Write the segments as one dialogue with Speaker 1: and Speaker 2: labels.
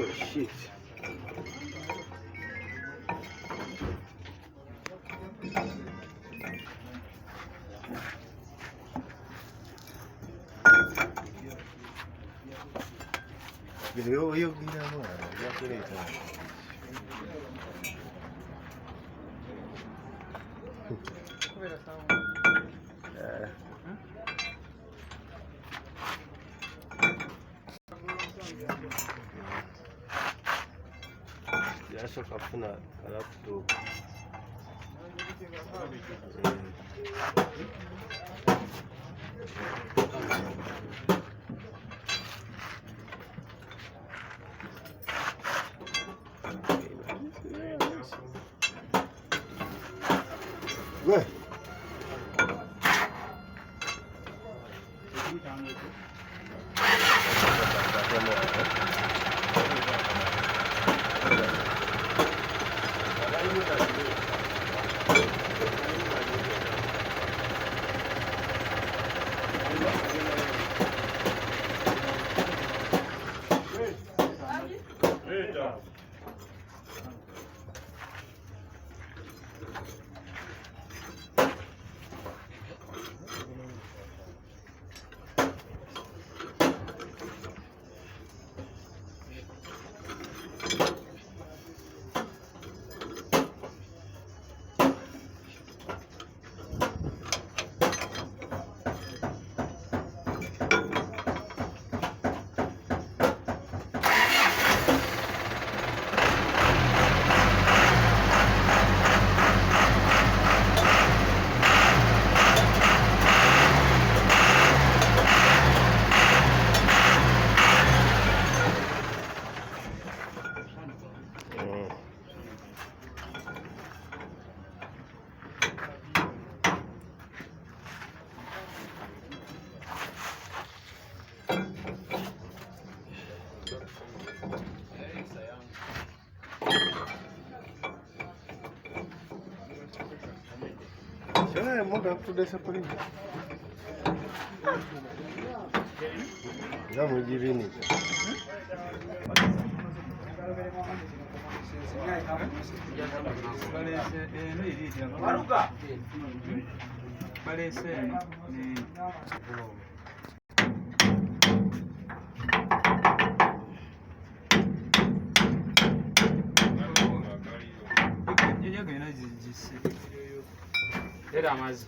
Speaker 1: Oh shit. Yo gina mwana yakuleta. Jasho kafuna laptop. Good. Saya mau daftar desa paling. Nggak mau jadi ini.
Speaker 2: Era amazi.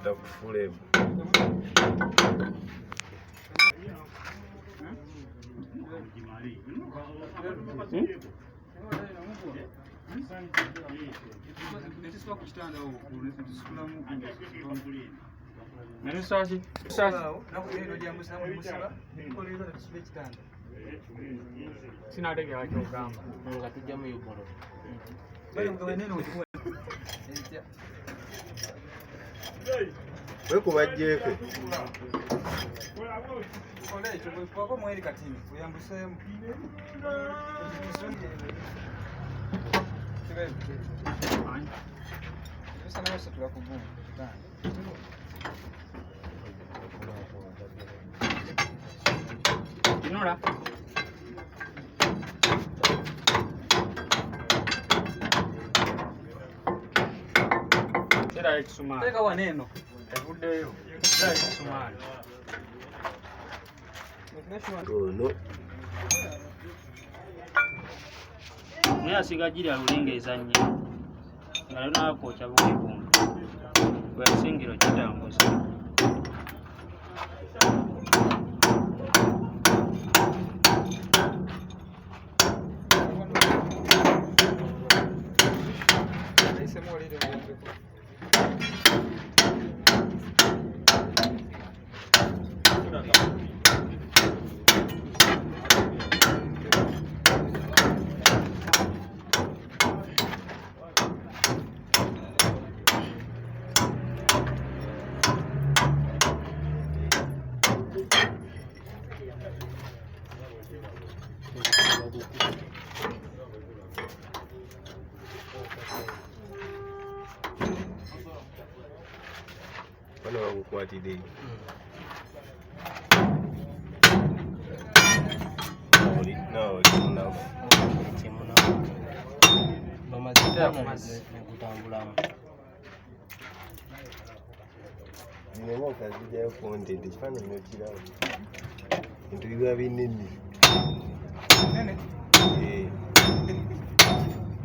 Speaker 1: Kufule.
Speaker 2: Sinategeka kyogamba
Speaker 3: nga tujjamu yugolo.
Speaker 1: Wewe kubajjeko.
Speaker 4: Ole ekyo bwe kwako mweri katini oyambusemu.
Speaker 2: Kinora. Tera ekisumali.
Speaker 3: Teka waneno.
Speaker 2: Evuddeyo. Tera ekisumali.
Speaker 1: Ono.
Speaker 3: Naye asiga giri alulinga ezannye. Nga lero nakookya bwebuntu. Bwe yasingiro kitambuza.
Speaker 1: Bano bagukwatidde. Nawe munafu. Zino okazijjayo content ekifaananyi okiraba. Bintu biba binene.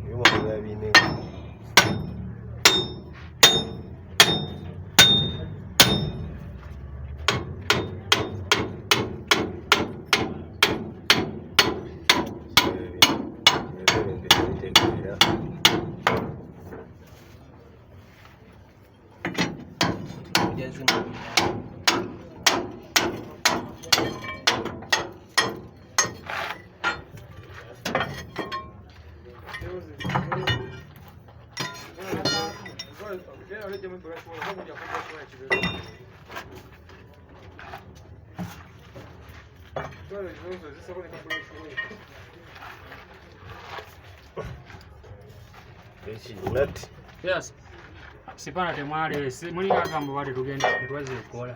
Speaker 1: Ebimu biba binene. Nati.
Speaker 2: Yes. Sipana temwale muli agambo bali tugenda twaze kola.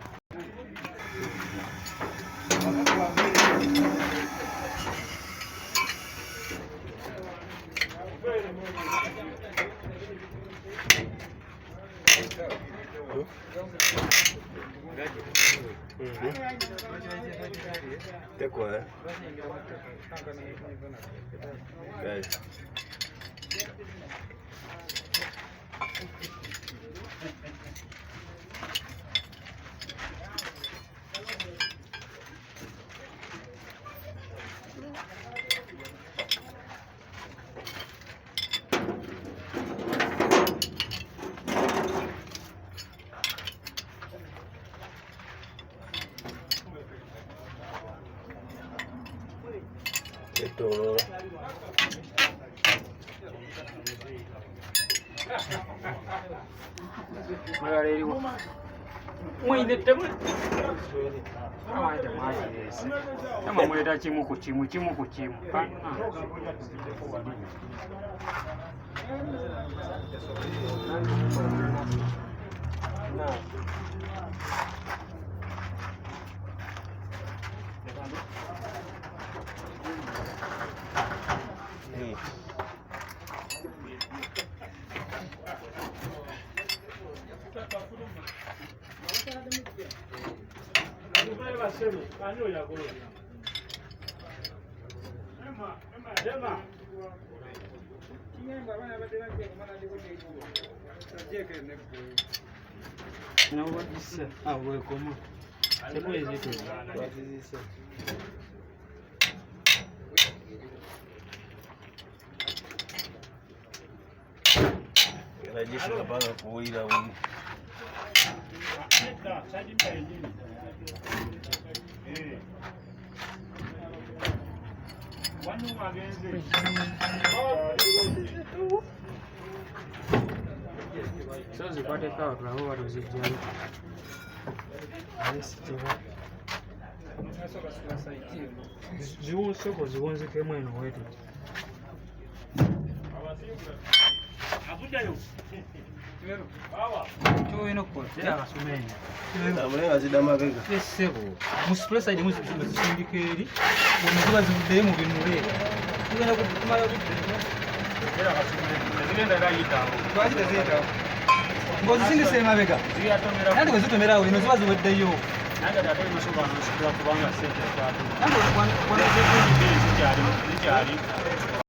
Speaker 1: C'est quoi? Guys. Esto
Speaker 2: Magari eriwo. Mwine temwe. Amanje mwaje yesi. Kama muleta kimu ku kimu kimu ku kimu. No, what is it? Ah, we're coming. What is it? What is it?
Speaker 1: Jeshi kapanga kuwira huyu.
Speaker 2: So zipate kawa tunahuwa tuzijani. Ziwonzeke mweno wetu. Kyolina okukola kyabasomenya
Speaker 1: amulenga zidda mabega
Speaker 2: ssebo musipulesa iri musindika eri omuziba zivuddeyo mu binule tugenda kumala ng'ozisindisa emabega nange bwe zitomerawo eno ziba ziweddeyo
Speaker 3: kubanga sente